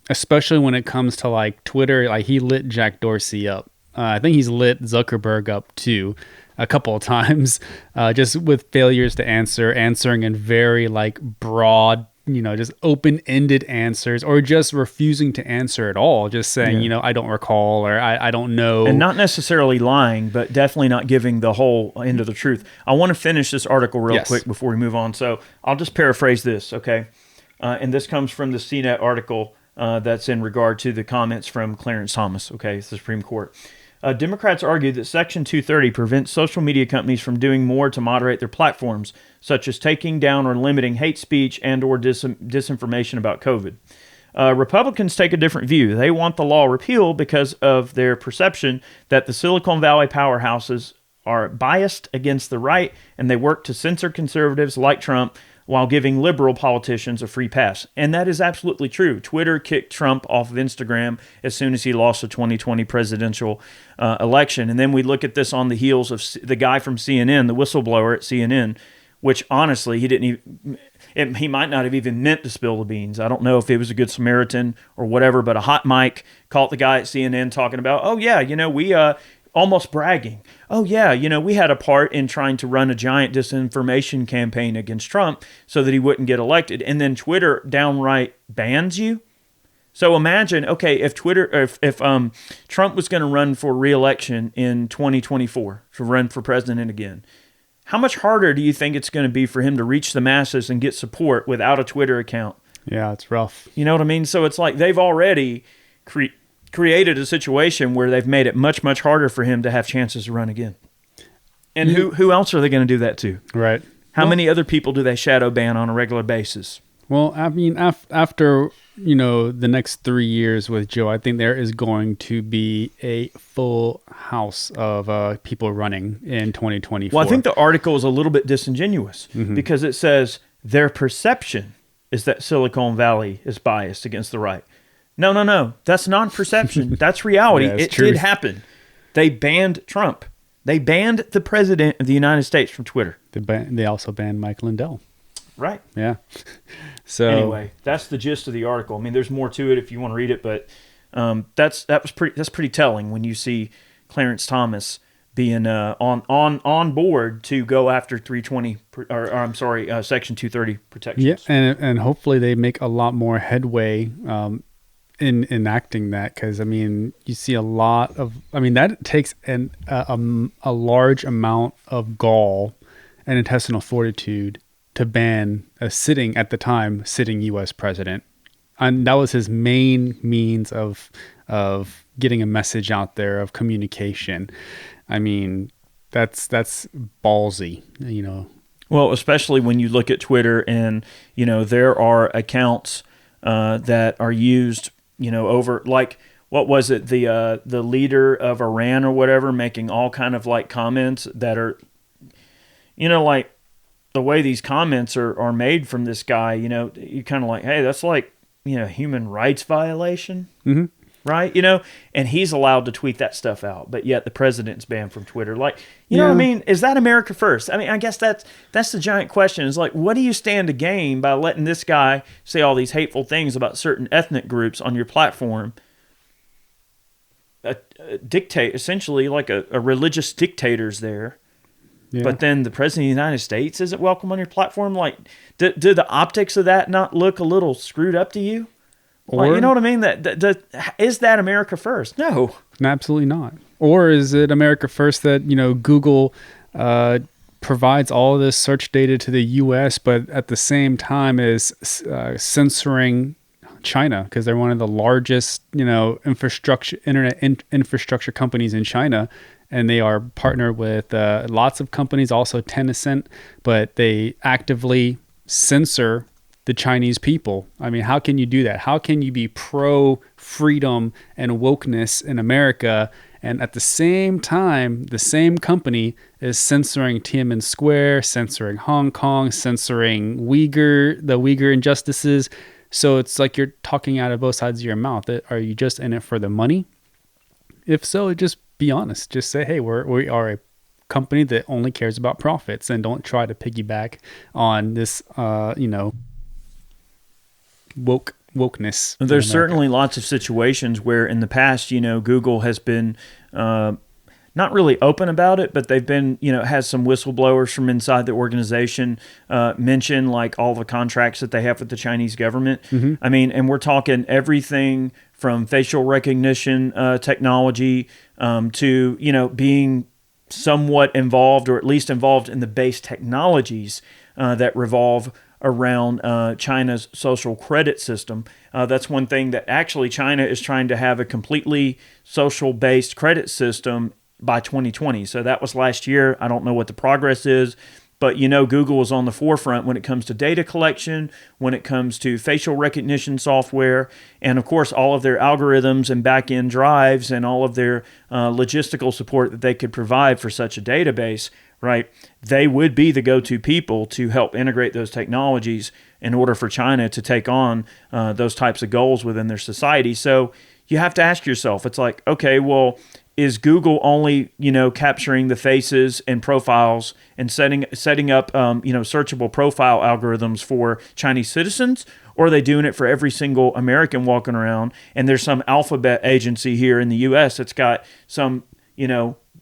Especially when it comes to like Twitter, like he lit Jack Dorsey up. I think he's lit Zuckerberg up too, a couple of times, just with failures to answering in very like broad, just open-ended answers, or just refusing to answer at all, just saying, I don't recall, or I don't know. And not necessarily lying, but definitely not giving the whole end of the truth. I want to finish this article real quick before we move on. So I'll just paraphrase this, okay? And this comes from the CNET article. That's in regard to the comments from Clarence Thomas, okay, it's the Supreme Court. Democrats argue that Section 230 prevents social media companies from doing more to moderate their platforms, such as taking down or limiting hate speech and or disinformation about COVID. Republicans take a different view. They want the law repealed because of their perception that the Silicon Valley powerhouses are biased against the right, and they work to censor conservatives like Trump while giving liberal politicians a free pass. And that is absolutely true. Twitter kicked Trump off of Instagram as soon as he lost the 2020 presidential election. And then we look at this on the heels of the guy from CNN, the whistleblower at CNN, which honestly, he might not have even meant to spill the beans. I don't know if it was a good Samaritan or whatever, but a hot mic caught the guy at CNN talking about, oh yeah, almost bragging. Oh, yeah, we had a part in trying to run a giant disinformation campaign against Trump so that he wouldn't get elected. And then Twitter downright bans you. So imagine, okay, if Trump was going to run for re-election in 2024, to run for president again, how much harder do you think it's going to be for him to reach the masses and get support without a Twitter account? Yeah, it's rough. You know what I mean? So it's like they've already created a situation where they've made it much, much harder for him to have chances to run again. And who else are they going to do that to? Right. How many other people do they shadow ban on a regular basis? Well, I mean, after, the next 3 years with Joe, I think there is going to be a full house of people running in 2024. Well, I think the article is a little bit disingenuous because it says their perception is that Silicon Valley is biased against the right. No. That's not perception. That's reality. Yeah, it did happen. They banned Trump. They banned the president of the United States from Twitter. They also banned Mike Lindell. Right. Yeah. So anyway, that's the gist of the article. I mean, there's more to it if you want to read it, but that's pretty telling when you see Clarence Thomas being on board to go after 320 Section 230 protections. Yeah, and hopefully they make a lot more headway in enacting that, because I mean, you see a lot of, that takes a large amount of gall and intestinal fortitude to ban a sitting U.S. president, and that was his main means of getting a message out there, of communication. I mean, that's ballsy, Well, especially when you look at Twitter, and there are accounts that are used, over, like, what was it, the leader of Iran or whatever, making all kind of like comments that are, like, the way these comments are made from this guy, you kind of like, hey, that's like, human rights violation, right? And he's allowed to tweet that stuff out, but yet the president's banned from Twitter. Like, you know what I mean? Is that America first? I mean, I guess that's the giant question. Is like, what do you stand to gain by letting this guy say all these hateful things about certain ethnic groups on your platform? Dictate, essentially, like a religious dictator's there. Yeah. But then the president of the United States isn't welcome on your platform. Like, do the optics of that not look a little screwed up to you? Or, like, you know what I mean? Is that America first? No, absolutely not. Or is it America first that Google provides all of this search data to the U.S., but at the same time is censoring China, because they're one of the largest internet infrastructure companies in China. And they are partnered with lots of companies, also Tencent, but they actively censor the Chinese people. I mean, how can you do that? How can you be pro-freedom and wokeness in America, and at the same time, the same company is censoring Tiananmen Square, censoring Hong Kong, censoring the Uyghur injustices? So it's like you're talking out of both sides of your mouth. Are you just in it for the money? If so, just be honest. Just say, hey, we are a company that only cares about profits, and don't try to piggyback on this, wokeness. There's certainly lots of situations where in the past, Google has been not really open about it, but they've been, has some whistleblowers from inside the organization mention like all the contracts that they have with the Chinese government. I mean, and we're talking everything from facial recognition technology to, being somewhat involved, or at least involved in the base technologies that revolve around China's social credit system. That's one thing that actually China is trying to have a completely social-based credit system by 2020. So that was last year. I don't know what the progress is, but Google is on the forefront when it comes to data collection, when it comes to facial recognition software, and of course all of their algorithms and back-end drives and all of their logistical support that they could provide for such a database, right? They would be the go-to people to help integrate those technologies in order for China to take on those types of goals within their society. So you have to ask yourself, it's like, okay, well, is Google only, capturing the faces and profiles and setting up, searchable profile algorithms for Chinese citizens? Or are they doing it for every single American walking around? And there's some alphabet agency here in the U.S. that's got some,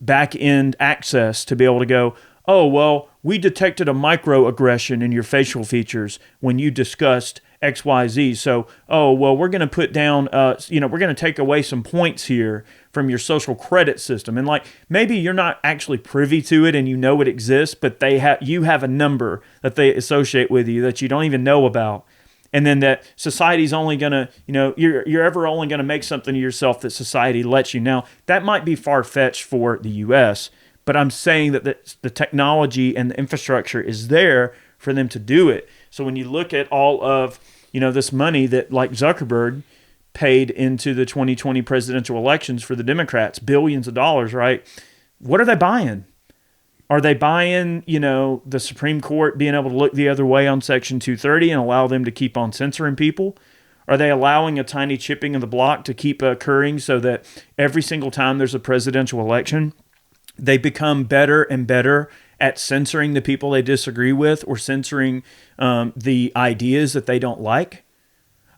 back end access to be able to go, oh, well, we detected a microaggression in your facial features when you discussed XYZ. So, oh, well, we're going to put down, we're going to take away some points here from your social credit system. And like, maybe you're not actually privy to it and you know it exists, but you have a number that they associate with you that you don't even know about. And then that society's only going to, you're ever only going to make something of yourself that society lets you. Now, that might be far-fetched for the U.S., but I'm saying that the technology and the infrastructure is there for them to do it. So when you look at all of, this money that like Zuckerberg paid into the 2020 presidential elections for the Democrats, billions of dollars, right? What are they buying? Are they buying, the Supreme Court being able to look the other way on Section 230 and allow them to keep on censoring people? Are they allowing a tiny chipping of the block to keep occurring so that every single time there's a presidential election, they become better and better at censoring the people they disagree with or censoring the ideas that they don't like?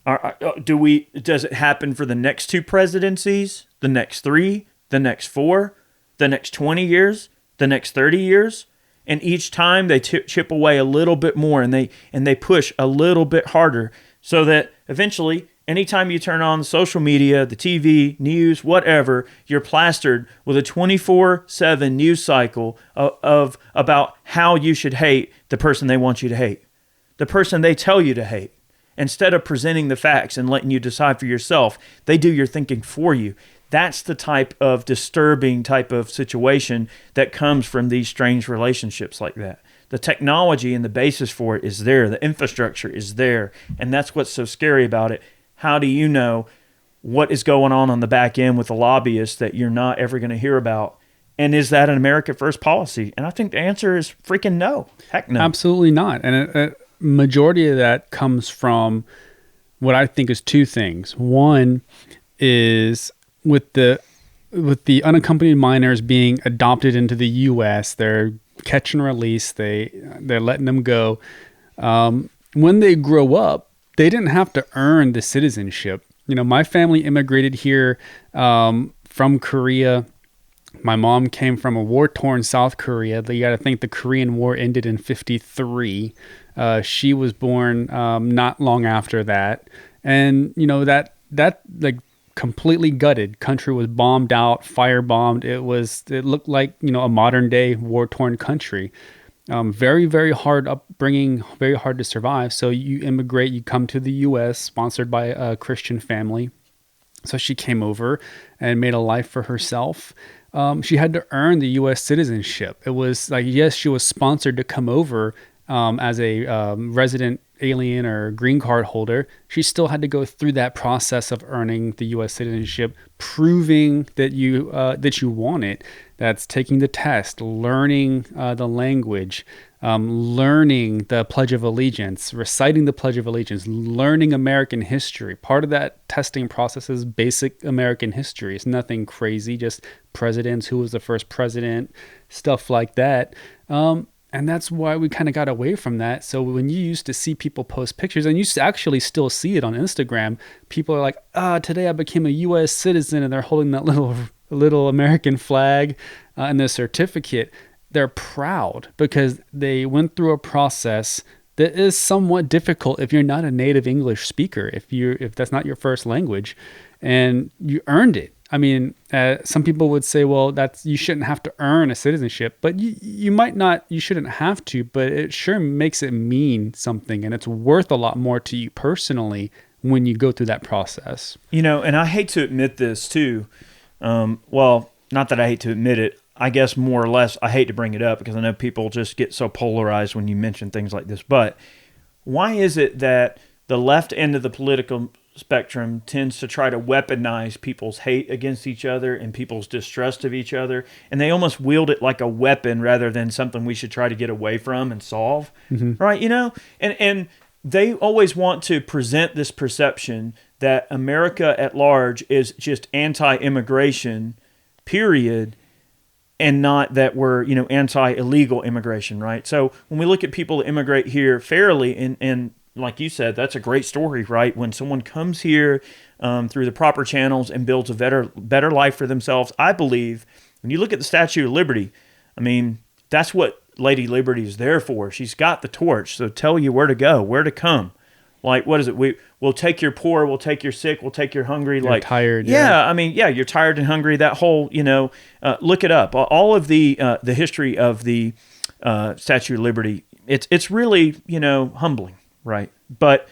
Does it happen for the next 2 presidencies, the next 3, the next 4, the next 20 years, the next 30 years? And each time they chip away a little bit more and they push a little bit harder so that eventually, anytime you turn on the social media, the TV, news, whatever, you're plastered with a 24/7 news cycle of about how you should hate the person they want you to hate, the person they tell you to hate. Instead of presenting the facts and letting you decide for yourself, they do your thinking for you. That's the type of disturbing type of situation that comes from these strange relationships like that. The technology and the basis for it is there. The infrastructure is there. And that's what's so scary about it. How do you know what is going on the back end with the lobbyists that you're not ever going to hear about? And is that an America First policy? And I think the answer is freaking no. Heck no. Absolutely not. And a majority of that comes from what I think is 2 things. One is with the unaccompanied minors being adopted into the U.S., they're catch and release. They're letting them go. When they grow up, they didn't have to earn the citizenship. My family immigrated here from Korea. My mom came from a war-torn South Korea. You got to think the Korean War ended in 1953. She was born not long after that. And, that like completely gutted. Country was bombed out, firebombed. It looked like, a modern-day war-torn country. Very, very hard upbringing, very hard to survive. So you immigrate, you come to the U.S., sponsored by a Christian family. So she came over and made a life for herself. She had to earn the U.S. citizenship. It was like, yes, she was sponsored to come over as a resident alien or green card holder. She still had to go through that process of earning the U.S. citizenship, proving that you want it. That's taking the test, learning the language, learning the Pledge of Allegiance, reciting the Pledge of Allegiance, learning American history. Part of that testing process is basic American history. It's nothing crazy, just presidents, who was the first president, stuff like that. And that's why we kind of got away from that. So when you used to see people post pictures, and you used to actually still see it on Instagram, people are like, today I became a U.S. citizen, and they're holding that little American flag and their certificate. They're proud because they went through a process that is somewhat difficult if you're not a native English speaker, if that's not your first language, and you earned it. I mean, some people would say, well, you shouldn't have to earn a citizenship, but you shouldn't have to, but it sure makes it mean something, and it's worth a lot more to you personally when you go through that process. And I hate to admit this too. Well, not that I hate to admit it. I guess more or less I hate to bring it up because I know people just get so polarized when you mention things like this. But why is it that the left end of the political spectrum tends to try to weaponize people's hate against each other and people's distrust of each other, and they almost wield it like a weapon rather than something we should try to get away from and solve, right? And they always want to present this perception that America at large is just anti-immigration, period, and not that we're, anti-illegal immigration, right? So when we look at people that immigrate here fairly and like you said, that's a great story, right? When someone comes here through the proper channels and builds a better life for themselves, I believe When you look at the Statue of Liberty, I mean, that's what Lady Liberty is there for. She's got the torch, so tell you where to go, where to come. Like, what is it? We'll take your poor, we'll take your sick, we'll take your hungry. You're like tired. Yeah, I mean, yeah, you're tired and hungry. That whole, look it up. All of the history of the Statue of Liberty, it's really, humbling, right? But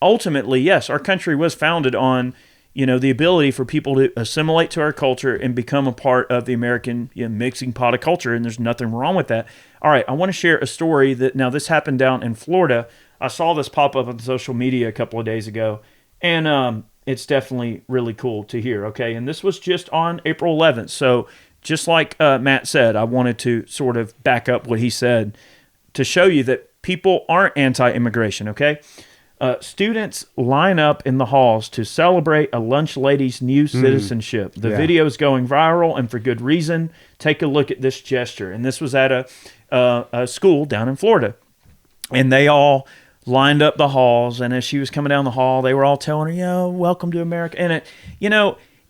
ultimately, yes, our country was founded on, the ability for people to assimilate to our culture and become a part of the American mixing pot of culture, and there's nothing wrong with that. All right, I want to share a story now this happened down in Florida. I saw this pop up on social media a couple of days ago, and it's definitely really cool to hear, okay? And this was just on April 11th, so just like Matt said, I wanted to sort of back up what he said to show you that people aren't anti-immigration, okay? Students line up in the halls to celebrate a lunch lady's new citizenship. The video is going viral, and for good reason. Take a look at this gesture. And this was at a school down in Florida. And they all lined up the halls, and as she was coming down the hall, they were all telling her, welcome to America. And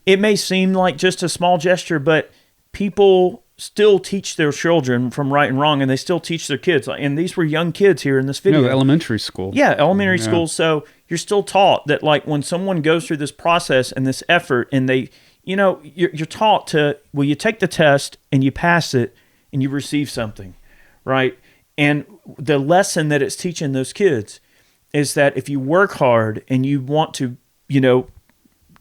it may seem like just a small gesture, but people still teach their children from right and wrong, and they still teach their kids. And these were young kids here in this video. Elementary school. Yeah, elementary school. So you're still taught that, like, when someone goes through this process and this effort, and they, you're taught to, you take the test and you pass it and you receive something, right? And the lesson that it's teaching those kids is that if you work hard and you want to,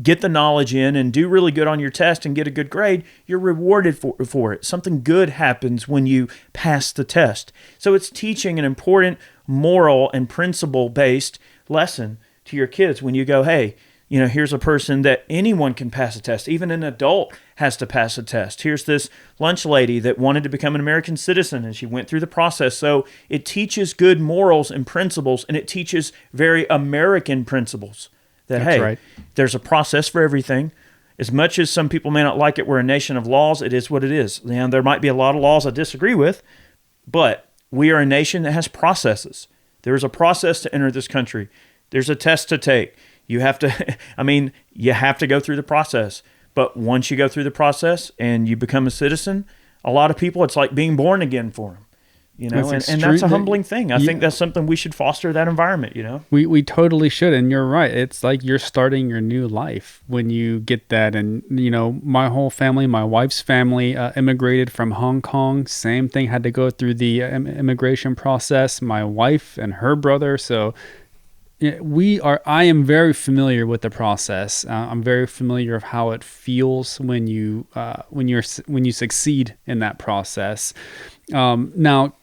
get the knowledge in and do really good on your test and get a good grade, you're rewarded for it. Something good happens when you pass the test. So it's teaching an important moral and principle-based lesson to your kids when you go, hey, here's a person that anyone can pass a test. Even an adult has to pass a test. Here's this lunch lady that wanted to become an American citizen, and she went through the process. So it teaches good morals and principles, and it teaches very American principles. That's right. There's a process for everything. As much as some people may not like it, we're a nation of laws. It is what it is. And there might be a lot of laws I disagree with, but we are a nation that has processes. There is a process to enter this country. There's a test to take. You have to, you have to go through the process. But once you go through the process and you become a citizen, a lot of people, it's like being born again for them. And that's a humbling thing. I think that's something we should foster, that environment, We totally should. And you're right. It's like you're starting your new life when you get that. And, my whole family, my wife's family immigrated from Hong Kong. Same thing, had to go through the immigration process. My wife and her brother. So I am very familiar with the process. I'm very familiar of how it feels when you succeed in that process. Now,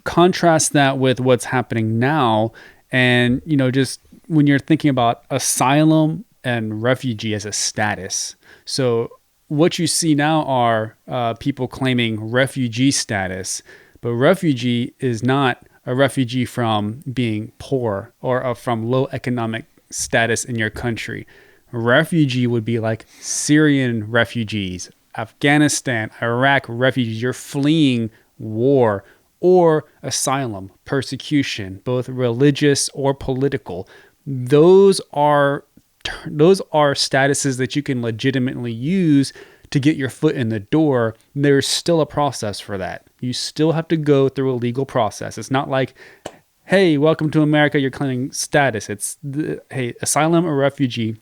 contrast that with what's happening now, and just when you're thinking about asylum and refugee as a status. So what you see now are people claiming refugee status, but refugee is not a refugee from being poor or from low economic status in your country. A refugee would be like Syrian refugees, Afghanistan, Iraq refugees. You're fleeing war or asylum, persecution, both religious or political. Those are statuses that you can legitimately use to get your foot in the door. There's still a process for that. You still have to go through a legal process. It's not like, hey, welcome to America, you're claiming status. It's, hey, asylum or refugee.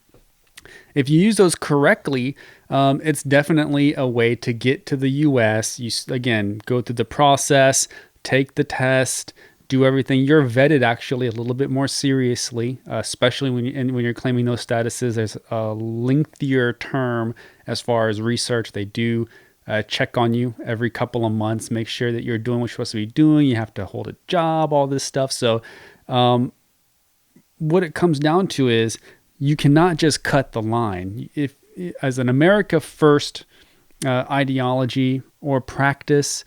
If you use those correctly, it's definitely a way to get to the U.S. You, again, go through the process, take the test, do everything. You're vetted actually a little bit more seriously, especially when you're claiming those statuses. There's a lengthier term as far as research. They do check on you every couple of months, make sure that you're doing what you're supposed to be doing. You have to hold a job, all this stuff. So what it comes down to is you cannot just cut the line. If as an America First ideology or practice,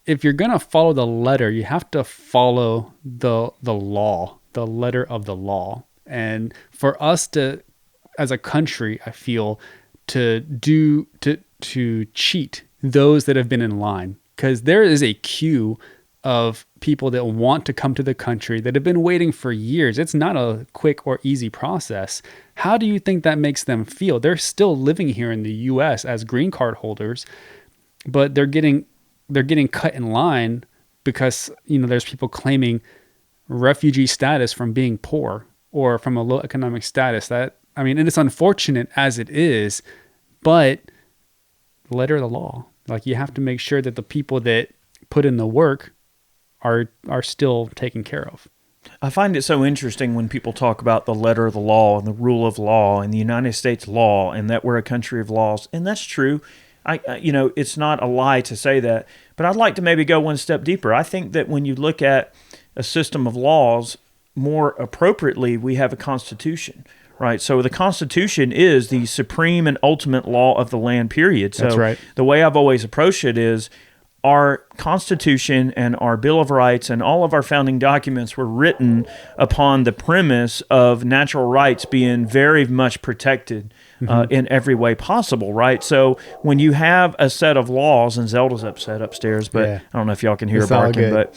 if you're going to follow the letter, you have to follow the law, the letter of the law. And for us to, as a country, I feel, to cheat those that have been in line, because there is a queue of people that want to come to the country that have been waiting for years. It's not a quick or easy process. How do you think that makes them feel? They're still living here in the U.S. as green card holders, but they're getting cut in line because, there's people claiming refugee status from being poor or from a low economic status. And it's unfortunate as it is, but letter of the law, like, you have to make sure that the people that put in the work are still taken care of. I find it so interesting when people talk about the letter of the law and the rule of law and the United States law and that we're a country of laws. And that's true. It's not a lie to say that, but I'd like to maybe go one step deeper. I think that when you look at a system of laws, more appropriately, we have a constitution, right? So the Constitution is the supreme and ultimate law of the land, period. So that's right. The way I've always approached it is our Constitution and our Bill of Rights and all of our founding documents were written upon the premise of natural rights being very much protected in every way possible, right? So when you have a set of laws, and Zelda's upstairs, but yeah. I don't know if y'all can hear her barking, but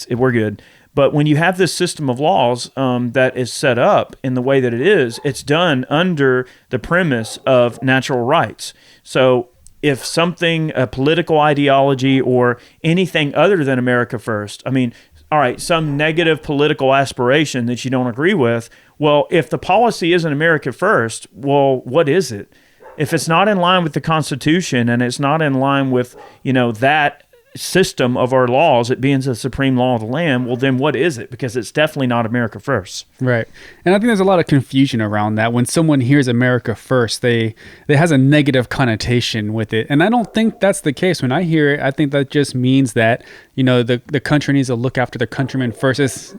we're good. But when you have this system of laws that is set up in the way that it is, it's done under the premise of natural rights. So if something, a political ideology or anything other than America first, all right, some negative political aspiration that you don't agree with, well, if the policy isn't America first, well, what is it? If it's not in line with the Constitution and it's not in line with, that system of our laws, it being the supreme law of the land, well, then what is it? Because it's definitely not America first. Right. And I think there's a lot of confusion around that. When someone hears America first, it has a negative connotation with it. And I don't think that's the case. When I hear it, I think that just means that, the country needs to look after the countrymen first. It's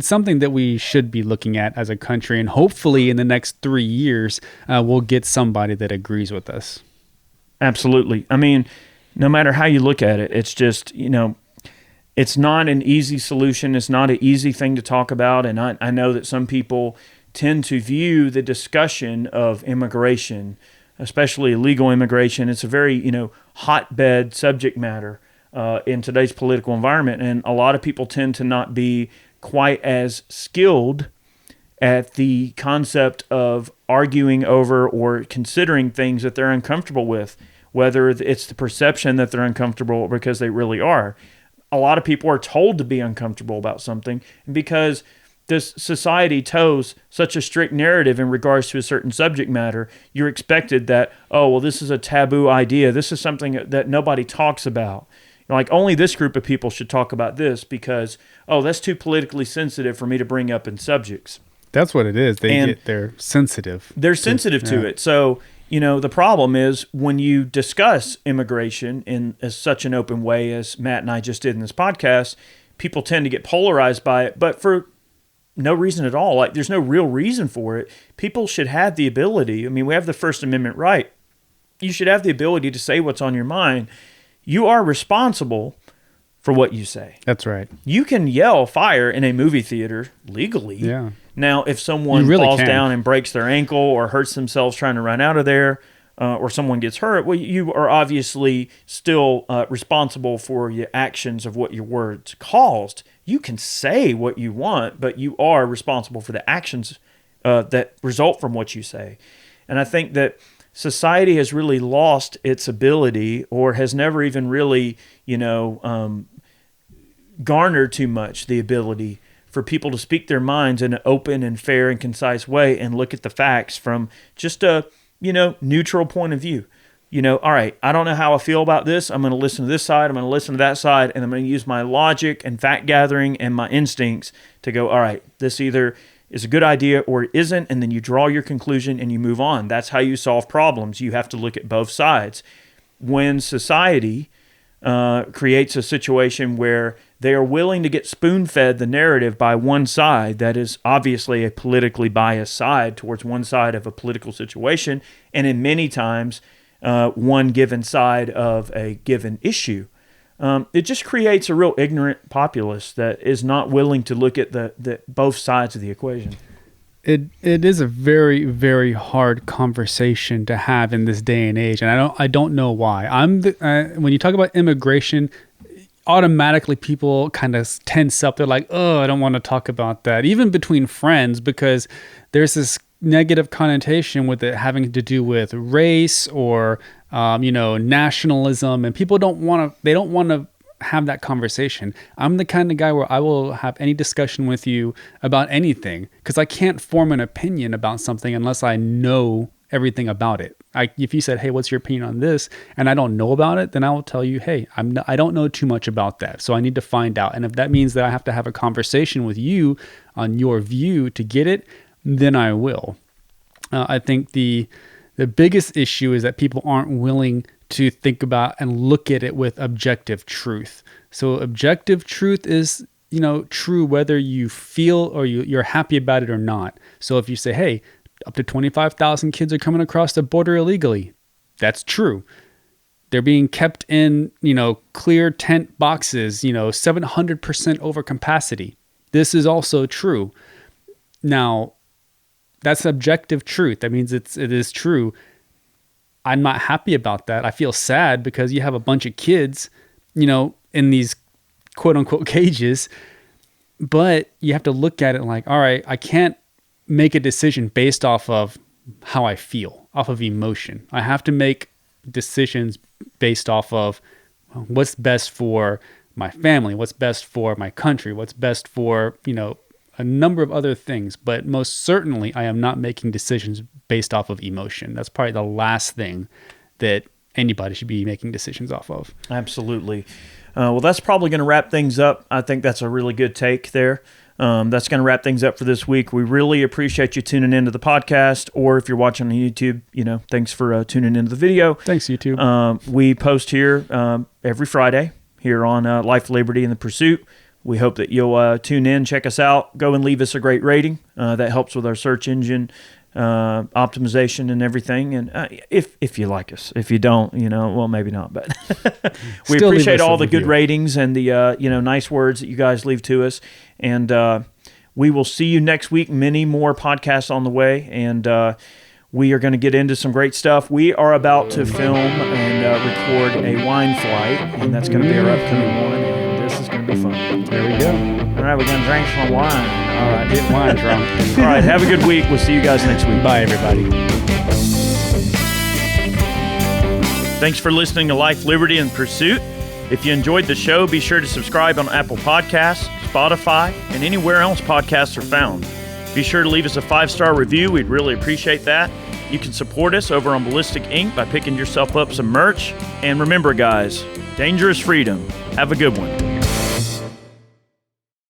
something that we should be looking at as a country. And hopefully in the next 3 years, we'll get somebody that agrees with us. Absolutely. No matter how you look at it, it's just, it's not an easy solution. It's not an easy thing to talk about. And I know that some people tend to view the discussion of immigration, especially illegal immigration, it's a very, hotbed subject matter in today's political environment. And a lot of people tend to not be quite as skilled at the concept of arguing over or considering things that they're uncomfortable with, whether it's the perception that they're uncomfortable or because they really are. A lot of people are told to be uncomfortable about something, and because this society toes such a strict narrative in regards to a certain subject matter, you're expected that, oh, well, this is a taboo idea. This is something that nobody talks about. Like, only this group of people should talk about this because, oh, that's too politically sensitive for me to bring up in subjects. That's what it is. They're sensitive. They're sensitive to it. So, the problem is when you discuss immigration in such an open way as Matt and I just did in this podcast, people tend to get polarized by it, but for no reason at all. Like, there's no real reason for it. People should have the ability. We have the First Amendment right. You should have the ability to say what's on your mind. You are responsible for what you say. That's right. You can yell fire in a movie theater legally. Yeah. Now, if someone falls down and breaks their ankle or hurts themselves trying to run out of there, or someone gets hurt, well, you are obviously still responsible for your actions of what your words caused. You can say what you want, but you are responsible for the actions that result from what you say. And I think that society has really lost its ability, or has never even really, garnered too much the ability for people to speak their minds in an open and fair and concise way and look at the facts from just a, neutral point of view. All right, I don't know how I feel about this. I'm going to listen to this side. I'm going to listen to that side. And I'm going to use my logic and fact gathering and my instincts to go, all right, this either is a good idea or it isn't. And then you draw your conclusion and you move on. That's how you solve problems. You have to look at both sides. When society creates a situation where they are willing to get spoon-fed the narrative by one side that is obviously a politically biased side towards one side of a political situation, and in many times one given side of a given issue, it just creates a real ignorant populace that is not willing to look at the both sides of the equation. It is a very, very hard conversation to have in this day and age, and I don't know why. When you talk about immigration, automatically people kind of tense up. They're like, oh, I don't want to talk about that, even between friends, because there's this negative connotation with it having to do with race or nationalism, and people don't want to have that conversation. I'm the kind of guy where I will have any discussion with you about anything, because I can't form an opinion about something unless I know everything about it. If you said, hey, what's your opinion on this? And I don't know about it, then I will tell you, hey, I don't know too much about that. So I need to find out. And if that means that I have to have a conversation with you on your view to get it, then I will. I think the biggest issue is that people aren't willing to think about and look at it with objective truth. So objective truth is, true whether you feel or you're happy about it or not. So if you say, hey, up to over kids are coming across the border illegally, that's true. They're being kept in, clear tent boxes, 700% over capacity. This is also true. Now, that's objective truth. That means it is true. I'm not happy about that. I feel sad because you have a bunch of kids, in these quote unquote cages, but you have to look at it like, all right, I can't make a decision based off of how I feel, off of emotion. I have to make decisions based off of what's best for my family, what's best for my country, what's best for, a number of other things. But most certainly I am not making decisions based off of emotion. That's probably the last thing that anybody should be making decisions off of. Absolutely. Well, that's probably going to wrap things up. I think that's a really good take there. That's going to wrap things up for this week. We really appreciate you tuning into the podcast, or if you're watching on YouTube, thanks for tuning into the video. Thanks, YouTube. We post here every Friday here on Life, Liberty, and the Pursuit. We hope that you'll tune in, check us out, go and leave us a great rating. That helps with our search engine optimization and everything. And if you like us, if you don't, well, maybe not, but we appreciate all the good ratings and the nice words that you guys leave to us. And we will see you next week. Many more podcasts on the way, and we are going to get into some great stuff. We are about to film and record a wine flight, and that's going to be our upcoming one. And this is going to be fun. There we go. All right, we're going to drink some wine. All right, get wine drunk. All right, have a good week. We'll see you guys next week. Bye, everybody. Thanks for listening to Life, Liberty, and Pursuit. If you enjoyed the show, be sure to subscribe on Apple Podcasts, Spotify, and anywhere else podcasts are found. Be sure to leave us a 5-star review. We'd really appreciate that. You can support us over on Ballistic Ink by picking yourself up some merch. And remember, guys, danger is freedom. Have a good one.